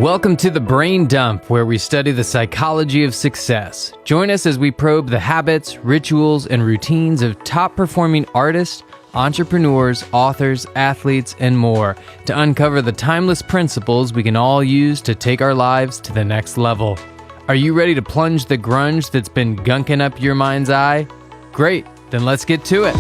Welcome to The Brain Dump, where we study the psychology of success. Join us as we probe the habits, rituals, and routines of top-performing artists, entrepreneurs, authors, athletes, and more to uncover the timeless principles we can all use to take our lives to the next level. Are you ready to plunge the grunge that's been gunking up your mind's eye? Great, then let's get to it.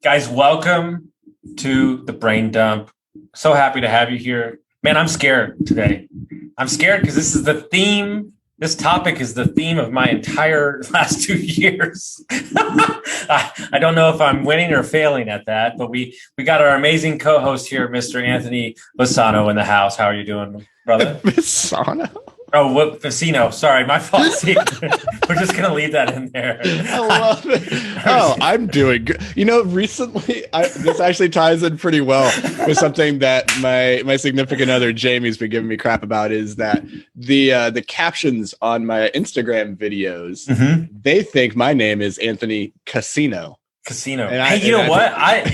Guys, welcome to the Brain Dump. So happy to have you here. Man, I'm scared today. I'm scared because this is the theme. This topic is the theme of my entire last 2 years. I don't know if I'm winning or failing at that, but we got our amazing co-host here, Mr. Anthony Vicino, in the house. How are you doing, brother? Vicino? Oh, Vicino. Sorry, my fault. See, we're just going to leave that in there. I love it. Oh, I'm doing good. You know, recently, this actually ties in pretty well with something that my significant other, Jamie's been giving me crap about, is that the captions on my Instagram videos, they think my name is Anthony Casino. Casino. Hey, you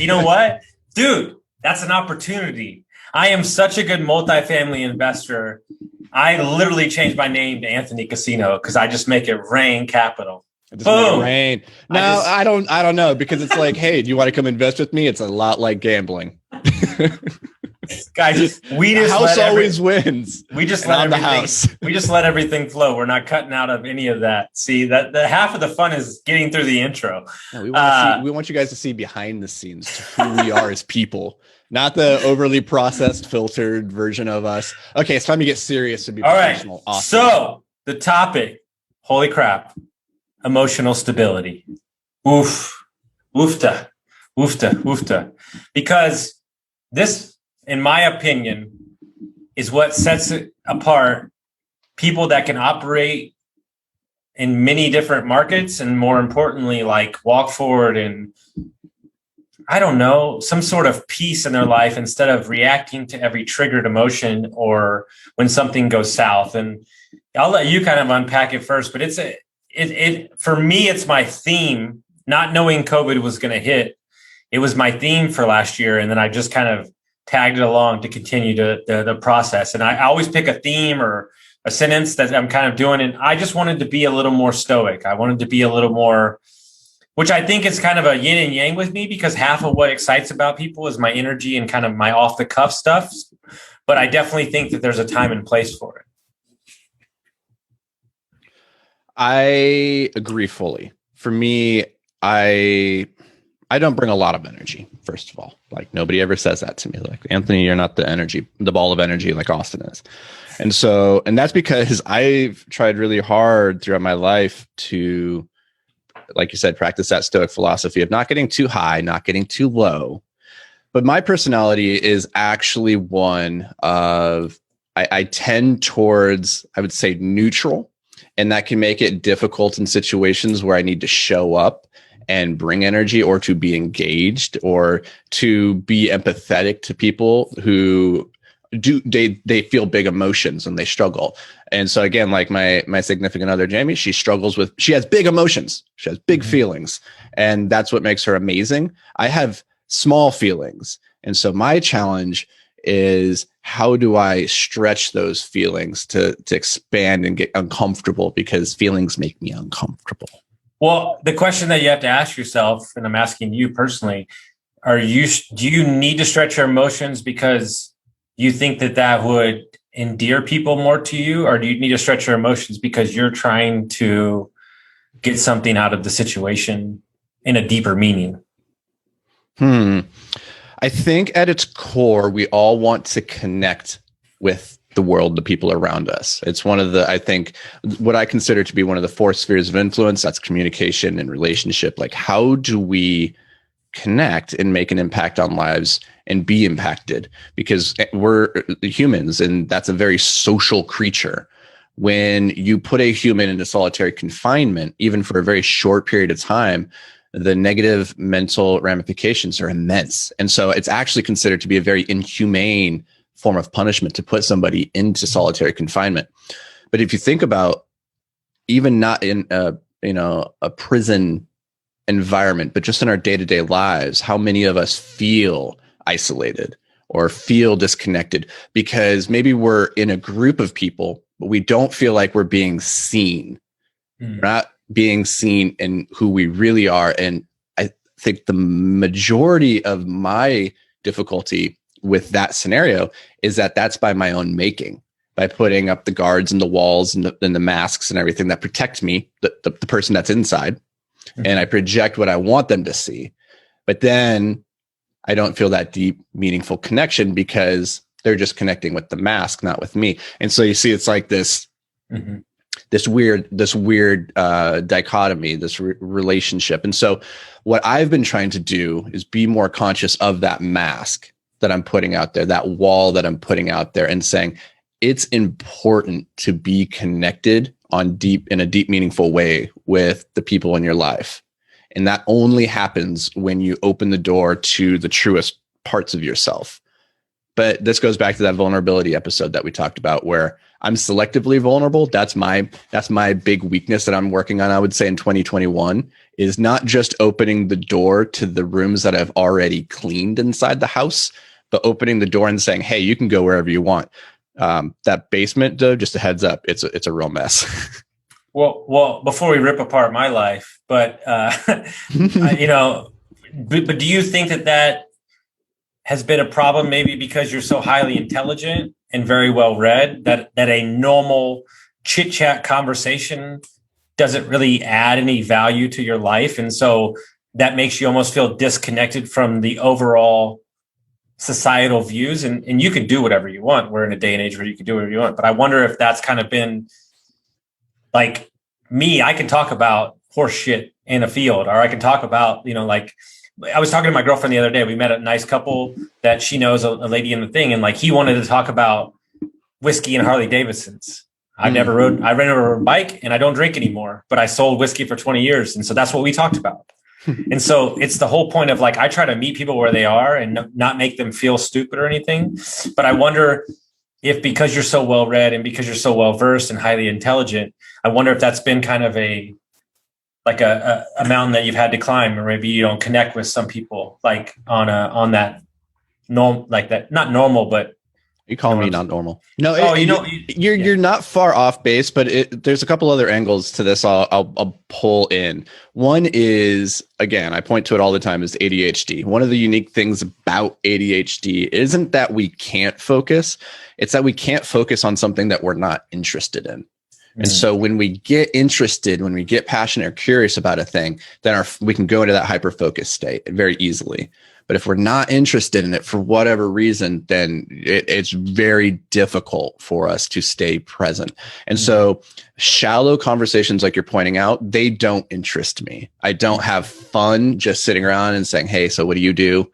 know what? Dude, that's an opportunity. I am such a good multifamily investor. I literally changed my name to Anthony Casino because I just make it rain capital. Boom. Rain. No, I don't know, because it's like, hey, do you want to come invest with me? It's a lot like gambling. Guys, we just house always wins. We just let everything. House. We just let everything flow. We're not cutting out of any of that. See, that the half of the fun is getting through the intro. No, we want you guys to see behind the scenes who we are as people. Not the overly processed, filtered version of us. Okay, it's time to get serious and be professional. All right. Awesome. So the topic, holy crap, emotional stability. Woofta. Because this, in my opinion, is what sets it apart. People that can operate in many different markets, and more importantly, like walk forward and, I don't know, some sort of peace in their life instead of reacting to every triggered emotion or when something goes south. And I'll let you kind of unpack it first, but for me, it's my theme. Not knowing COVID was going to hit, it was my theme for last year. And then I just kind of tagged it along to continue the process. And I always pick a theme or a sentence that I'm kind of doing. And I just wanted to be a little more stoic. I wanted to be a little more, which I think is kind of a yin and yang with me, because half of what excites about people is my energy and kind of my off the cuff stuff. But I definitely think that there's a time and place for it. I agree fully. For me, I don't bring a lot of energy, first of all. Like, nobody ever says that to me. Like, Anthony, you're not the ball of energy like Austin is. And that's because I've tried really hard throughout my life to, like you said, practice that stoic philosophy of not getting too high, not getting too low. But my personality is actually one of, I tend towards, I would say, neutral. And that can make it difficult in situations where I need to show up and bring energy, or to be engaged, or to be empathetic to people who they feel big emotions and they struggle. And so again, like my significant other, Jamie, she has big emotions. She has big feelings, and that's what makes her amazing. I have small feelings. And so my challenge is, how do I stretch those feelings to expand and get uncomfortable, because feelings make me uncomfortable. Well, the question that you have to ask yourself, and I'm asking you personally, do you need to stretch your emotions because you think that would endear people more to you? Or do you need to stretch your emotions because you're trying to get something out of the situation in a deeper meaning? I think at its core, we all want to connect with the world, the people around us. It's one of I think, what I consider to be one of the 4 spheres of influence. That's communication and relationship. Like, how do we connect and make an impact on lives and be impacted? Because we're humans, and that's a very social creature. When you put a human into solitary confinement, even for a very short period of time, the negative mental ramifications are immense. And so it's actually considered to be a very inhumane form of punishment to put somebody into solitary confinement. But if you think about, even not in a prison environment, but just in our day-to-day lives, how many of us feel isolated or feel disconnected because maybe we're in a group of people, but we don't feel like we're being seen. We're not being seen in who we really are. And I think the majority of my difficulty with that scenario is that that's by my own making, by putting up the guards and the walls and the masks and everything that protect me, the person that's inside. And I project what I want them to see. But then I don't feel that deep, meaningful connection because they're just connecting with the mask, not with me. And so you see, it's like this, this weird dichotomy, this relationship. And so what I've been trying to do is be more conscious of that mask that I'm putting out there, that wall that I'm putting out there, and saying it's important to be connected in a deep, meaningful way with the people in your life. And that only happens when you open the door to the truest parts of yourself. But this goes back to that vulnerability episode that we talked about, where I'm selectively vulnerable. That's my big weakness that I'm working on, I would say, in 2021, is not just opening the door to the rooms that I've already cleaned inside the house, but opening the door and saying, hey, you can go wherever you want. That basement, though, just a heads up, it's a real mess. Well, before we rip apart my life, but but do you think that has been a problem, maybe because you're so highly intelligent and very well read, that a normal chit chat conversation doesn't really add any value to your life, and so that makes you almost feel disconnected from the overall societal views, and you can do whatever you want. We're in a day and age where you can do whatever you want. But I wonder if that's kind of been like me. I can talk about horse shit in a field, or I can talk about, like I was talking to my girlfriend the other day. We met a nice couple that she knows, a lady in the thing. And like, he wanted to talk about whiskey and Harley Davidsons. I ran over a bike and I don't drink anymore, but I sold whiskey for 20 years. And so that's what we talked about. And so it's the whole point of like, I try to meet people where they are and not make them feel stupid or anything. But I wonder if, because you're so well read and because you're so well versed and highly intelligent, I wonder if that's been kind of a mountain that you've had to climb, or maybe you don't connect with some people like on that norm, like that, not normal, but you call me not normal. No, you're not far off base, but there's a couple other angles to this. I'll pull in. One is, again, I point to it all the time, is ADHD. One of the unique things about ADHD isn't that we can't focus. It's that we can't focus on something that we're not interested in. And so when we get interested, when we get passionate or curious about a thing, then we can go into that hyper-focused state very easily. But if we're not interested in it for whatever reason, then it's very difficult for us to stay present. And so shallow conversations, like you're pointing out, they don't interest me. I don't have fun just sitting around and saying, hey, so what do you do?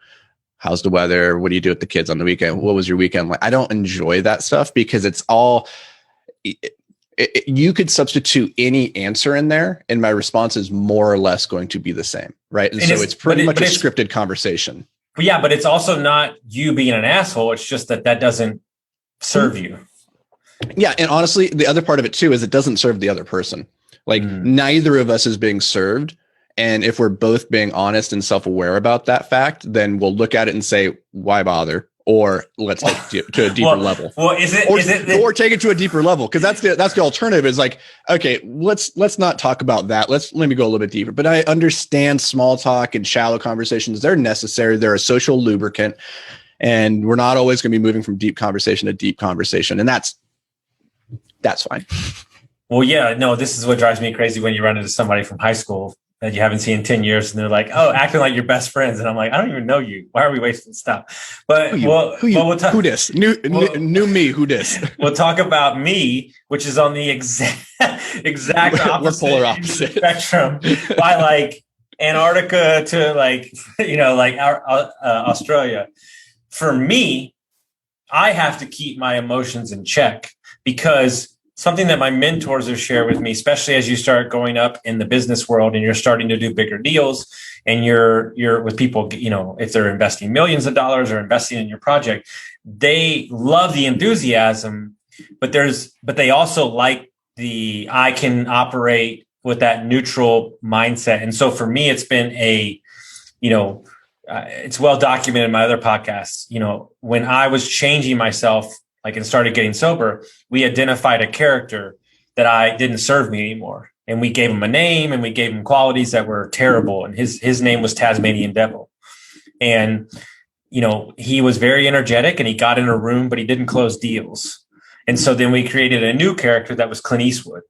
How's the weather? What do you do with the kids on the weekend? What was your weekend like? I don't enjoy that stuff because it's all... you could substitute any answer in there, and my response is more or less going to be the same, right? And so it's pretty much a scripted conversation. But it's also not you being an asshole. It's just that doesn't serve you. Yeah, and honestly, the other part of it too is it doesn't serve the other person. Like neither of us is being served, and if we're both being honest and self-aware about that fact, then we'll look at it and say, "Why bother?" Or let's take it to a deeper level. Well, or take it to a deeper level, because that's the alternative. Is like, okay, let's not talk about that. Let me go a little bit deeper. But I understand small talk and shallow conversations. They're necessary. They're a social lubricant, and we're not always going to be moving from deep conversation to deep conversation, and that's fine. Well, yeah, no, this is what drives me crazy when you run into somebody from high school that you haven't seen in 10 years, and they're like, oh, acting like you're best friends. And I'm like, I don't even know you. Why are we wasting stuff? But we'll talk. Who dis? New me, who dis? We'll talk about me, which is on the exact opposite, we're polar opposite spectrum, by like Antarctica to like, Australia. For me, I have to keep my emotions in check, because something that my mentors have shared with me, especially as you start going up in the business world and you're starting to do bigger deals, and you're with people, if they're investing millions of dollars or investing in your project, they love the enthusiasm, but they also like I can operate with that neutral mindset. And so for me, it's been it's well documented in my other podcasts. When I was changing myself, and started getting sober, we identified a character that I didn't serve me anymore. And we gave him a name and we gave him qualities that were terrible. And his name was Tasmanian Devil. And, he was very energetic and he got in a room, but he didn't close deals. And so then we created a new character that was Clint Eastwood.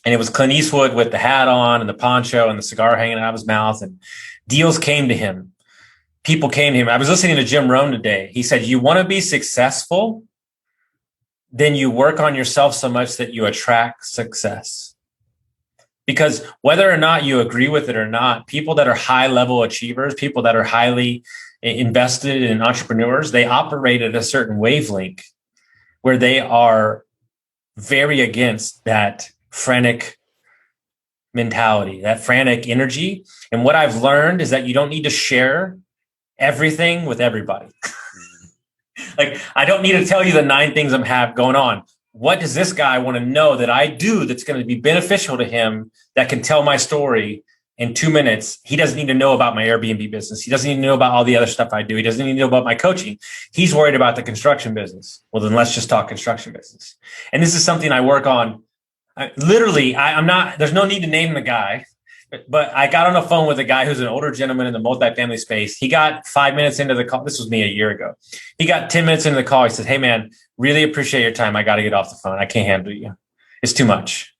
And it was Clint Eastwood with the hat on and the poncho and the cigar hanging out of his mouth. And deals came to him. People came to him. I was listening to Jim Rohn today. He said, you want to be successful? Then you work on yourself so much that you attract success. Because whether or not you agree with it or not, people that are high level achievers, people that are highly invested in entrepreneurs, they operate at a certain wavelength where they are very against that frantic mentality, that frantic energy. And what I've learned is that you don't need to share everything with everybody. I don't need to tell you the 9 things I'm have going on. What does this guy want to know that I do that's going to be beneficial to him, that can tell my story in 2 minutes? He doesn't need to know about my Airbnb business. He doesn't need to know about all the other stuff I do. He doesn't need to know about my coaching. He's worried about the construction business. Well, then let's just talk construction business. And this is something I work on. There's no need to name the guy, but I got on the phone with a guy who's an older gentleman in the multifamily space. He got 5 minutes into the call. This was me a year ago. He got 10 minutes into the call. He said, hey man, really appreciate your time. I got to get off the phone. I can't handle you. It's too much.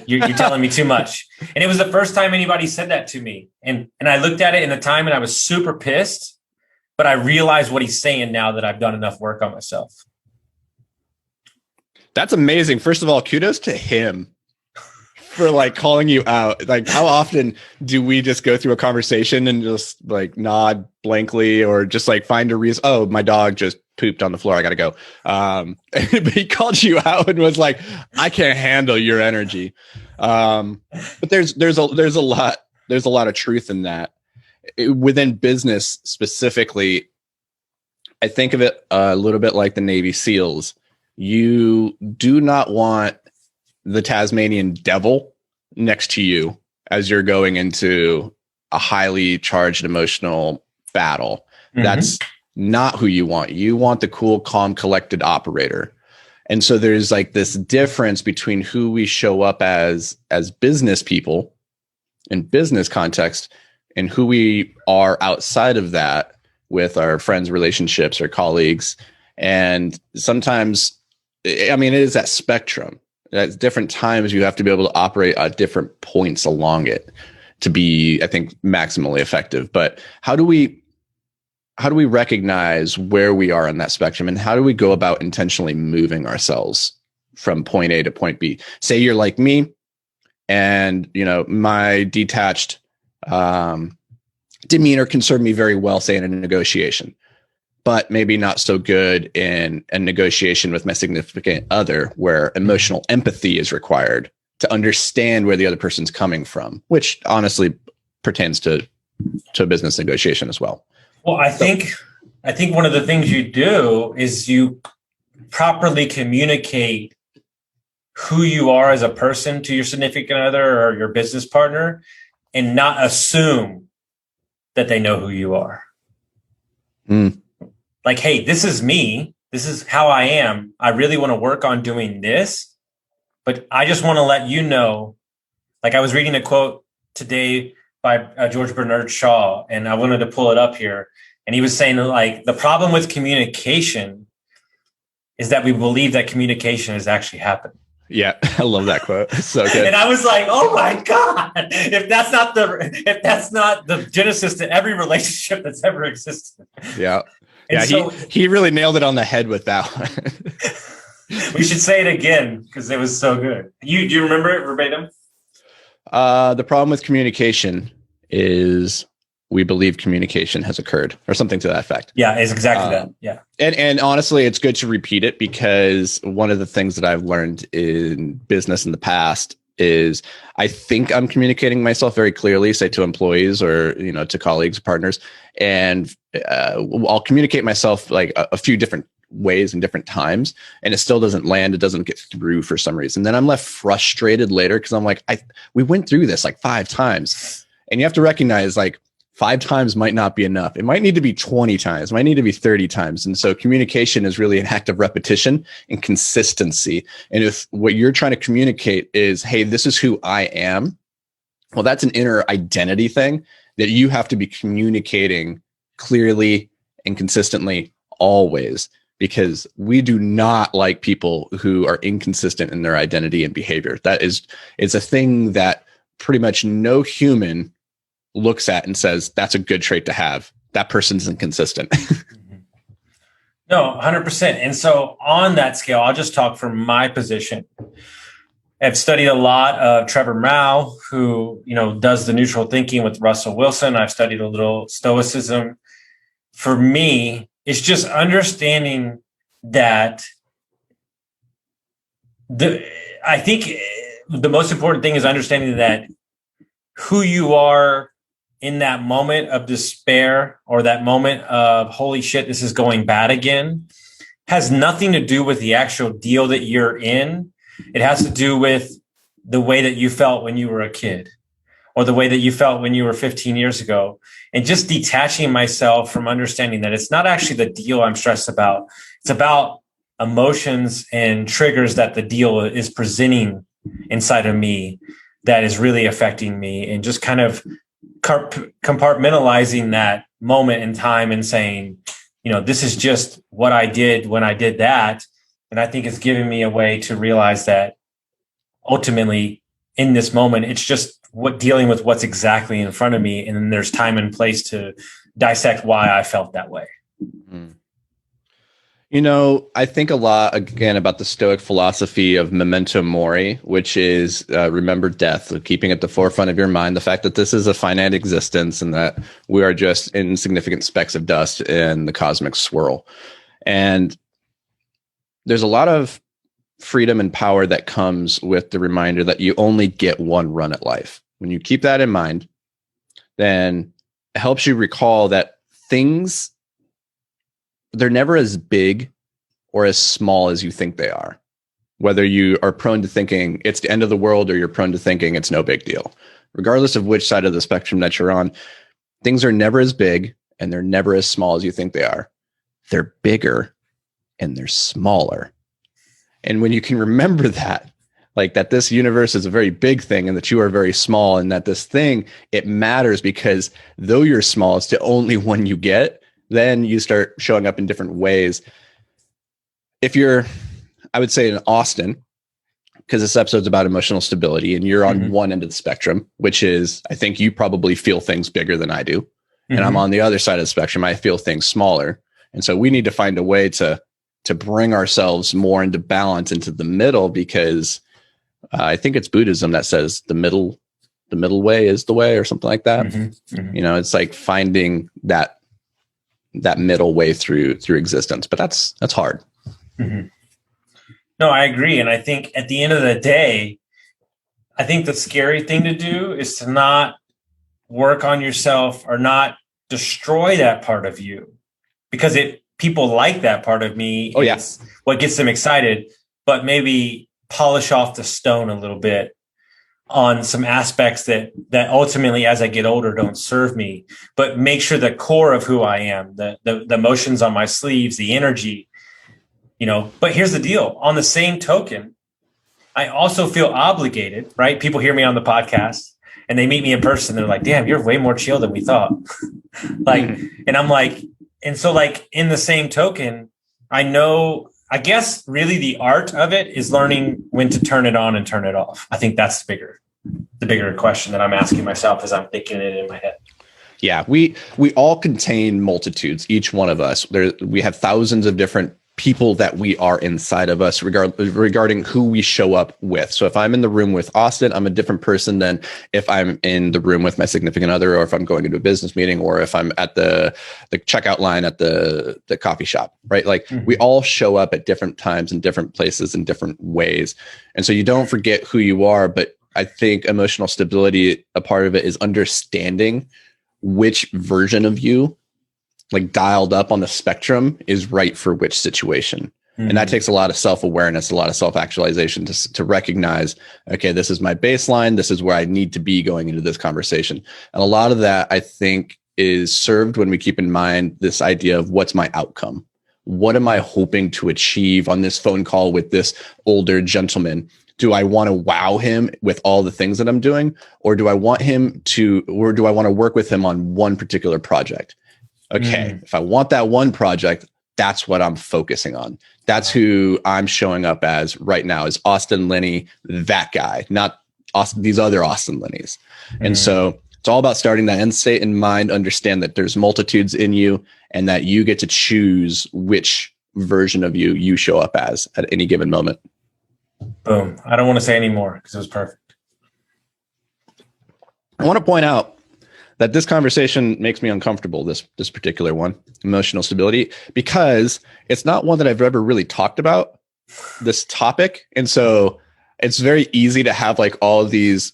You're telling me too much. And it was the first time anybody said that to me. And I looked at it in the time and I was super pissed, but I realized what he's saying now that I've done enough work on myself. That's amazing. First of all, kudos to him for calling you out. How often do we just go through a conversation and just nod blankly or just find a reason? Oh, my dog just pooped on the floor. I got to go. But he called you out and was like, I can't handle your energy. But there's a lot of truth in that. Within business specifically, I think of it a little bit like the Navy SEALs. You do not want the Tasmanian Devil next to you as you're going into a highly charged emotional battle. Mm-hmm. That's not who you want. You want the cool, calm, collected operator. And so there's this difference between who we show up as business people in business context and who we are outside of that with our friends, relationships, or colleagues. And sometimes, it is that spectrum. At different times, you have to be able to operate at different points along it to be, I think, maximally effective. But how do we recognize where we are on that spectrum, and how do we go about intentionally moving ourselves from point A to point B? Say you're like me, and my detached demeanor can serve me very well, say in a negotiation, but maybe not so good in a negotiation with my significant other, where emotional empathy is required to understand where the other person's coming from, which honestly pertains to a business negotiation as well. Well, I think one of the things you do is you properly communicate who you are as a person to your significant other or your business partner, and not assume that they know who you are. Hey, this is me. This is how I am. I really want to work on doing this, but I just want to let you know. I was reading a quote today by George Bernard Shaw, and I wanted to pull it up here. And he was saying the problem with communication is that we believe that communication has actually happened. Yeah, I love that quote. It's so good. And I was like, oh my God, if that's not the genesis to every relationship that's ever existed. Yeah. Yeah, so, he really nailed it on the head with that one. We should say it again because it was so good. Do you remember it verbatim? The problem with communication is we believe communication has occurred, or something to that effect. Yeah, it's exactly that. Yeah. And honestly, it's good to repeat it, because one of the things that I've learned in business in the past is I think I'm communicating myself very clearly, say to employees or, to colleagues, partners, and I'll communicate myself a few different ways and different times, and it still doesn't land. It doesn't get through for some reason. Then I'm left frustrated later because I'm like, we went through this like 5 times, and you have to recognize like 5 times might not be enough. It might need to be 20 times, it might need to be 30 times. And so communication is really an act of repetition and consistency. And if what you're trying to communicate is, hey, this is who I am, well, that's an inner identity thing that you have to be communicating clearly and consistently always, because we do not like people who are inconsistent in their identity and behavior. It's a thing that pretty much no human looks at and says, that's a good trait to have. That person's inconsistent. No, 100%. And so on that scale, I'll just talk from my position. I've studied a lot of Trevor Mao, who, does the neutral thinking with Russell Wilson. I've studied a little Stoicism. For me, it's just understanding that I think the most important thing is understanding that who you are in that moment of despair or that moment of, holy shit, this is going bad again, has nothing to do with the actual deal that you're in. It has to do with the way that you felt when you were a kid, or the way that you felt when you were 15 years ago. And just detaching myself from understanding that it's not actually the deal I'm stressed about. It's about emotions and triggers that the deal is presenting inside of me that is really affecting me, and just kind of compartmentalizing that moment in time and saying, this is just what I did when I did that. And I think it's giving me a way to realize that ultimately in this moment, it's just dealing with what's exactly in front of me. And then there's time and place to dissect why I felt that way. Mm. I think a lot, again, about the Stoic philosophy of memento mori, which is remember death, keeping at the forefront of your mind the fact that this is a finite existence and that we are just insignificant specks of dust in the cosmic swirl. And there's a lot of freedom and power that comes with the reminder that you only get one run at life. When you keep that in mind, then it helps you recall that things, they're never as big or as small as you think they are. Whether you are prone to thinking it's the end of the world or you're prone to thinking it's no big deal. Regardless of which side of the spectrum that you're on, things are never as big and they're never as small as you think they are. They're bigger and they're smaller. And when you can remember that, like that this universe is a very big thing and that you are very small, and that this thing, it matters because though you're small, it's the only one you get, then you start showing up in different ways. If you're, I would say in Austin, because this episode's about emotional stability, and you're on one end of the spectrum, which is, I think you probably feel things bigger than I do. And I'm on the other side of the spectrum. I feel things smaller. And so we need to find a way to bring ourselves more into balance, into the middle, because I think it's Buddhism that says the middle way is the way, or something like that. It's like finding that middle way through existence, but that's hard. No, I agree. And I think at the end of the day, I think the scary thing to do is to not work on yourself or not destroy that part of you, because people like that part of me. It's what gets them excited, but maybe polish off the stone a little bit on some aspects that ultimately, as I get older, don't serve me, but make sure the core of who I am, the emotions on my sleeves, the energy, but here's the deal. On the same token, I also feel obligated, right? People hear me on the podcast and they meet me in person. They're like, damn, you're way more chill than we thought. And I'm like, and so like in the same token, I guess really the art of it is learning when to turn it on and turn it off. I think that's the bigger question that I'm asking myself as I'm thinking it in my head. Yeah, we all contain multitudes, each one of us. We have thousands of different people that we are inside of us regarding who we show up with. So if I'm in the room with Austin, I'm a different person than if I'm in the room with my significant other, or if I'm going into a business meeting, or if I'm at the checkout line at the coffee shop, right? Like we all show up at different times in different places in different ways. And so you don't forget who you are, but I think emotional stability, a part of it is understanding which version of you like dialed up on the spectrum is right for which situation. And that takes a lot of self-awareness, a lot of self-actualization to recognize, okay, this is my baseline. This is where I need to be going into this conversation. And a lot of that, I think, is served when we keep in mind this idea of what's my outcome? What am I hoping to achieve on this phone call with this older gentleman? Do I want to wow him with all the things that I'm doing? Or do I want to work with him on one particular project? Okay, if I want that one project, that's what I'm focusing on. That's who I'm showing up as right now, is Austin Linney, that guy, not these other Austin Linneys. And so it's all about starting that end state in mind, understand that there's multitudes in you and that you get to choose which version of you show up as at any given moment. Boom. I don't want to say any more because it was perfect. I want to point out that this conversation makes me uncomfortable, this particular one, emotional stability, because it's not one that I've ever really talked about, this topic. And so it's very easy to have like all of these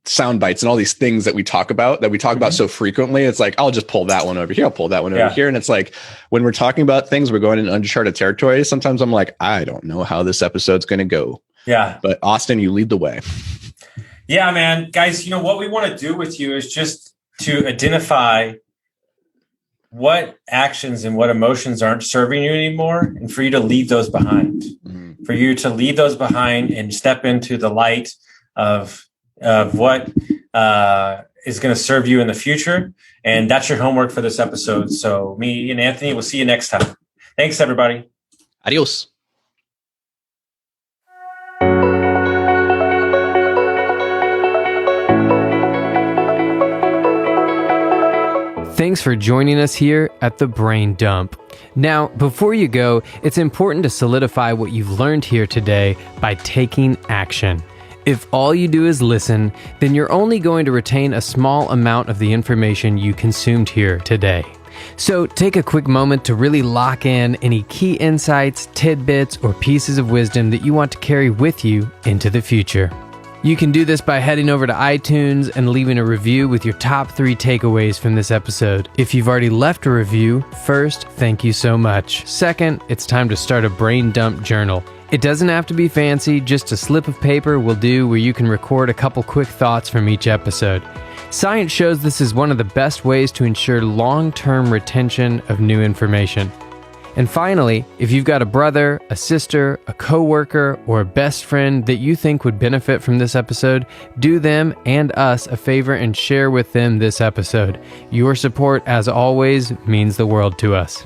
sound bites and all these things that we talk about so frequently. It's like, I'll just pull that one over here. I'll pull that one over here. And it's like, when we're talking about things, we're going in uncharted territory. Sometimes I'm like, I don't know how this episode's going to go. Yeah. But Austin, you lead the way. Yeah, man. Guys, what we want to do with you is just to identify what actions and what emotions aren't serving you anymore, and for you to leave those behind, for you to leave those behind and step into the light of what is going to serve you in the future. And that's your homework for this episode. So me and Anthony, we'll see you next time. Thanks, everybody. Adios. Thanks for joining us here at The Brain Dump. Now, before you go, it's important to solidify what you've learned here today by taking action. If all you do is listen, then you're only going to retain a small amount of the information you consumed here today. So take a quick moment to really lock in any key insights, tidbits, or pieces of wisdom that you want to carry with you into the future. You can do this by heading over to iTunes and leaving a review with your top 3 takeaways from this episode. If you've already left a review, first, thank you so much. Second, it's time to start a brain dump journal. It doesn't have to be fancy, just a slip of paper will do, where you can record a couple quick thoughts from each episode. Science shows this is one of the best ways to ensure long-term retention of new information. And finally, if you've got a brother, a sister, a coworker, or a best friend that you think would benefit from this episode, do them and us a favor and share with them this episode. Your support, as always, means the world to us.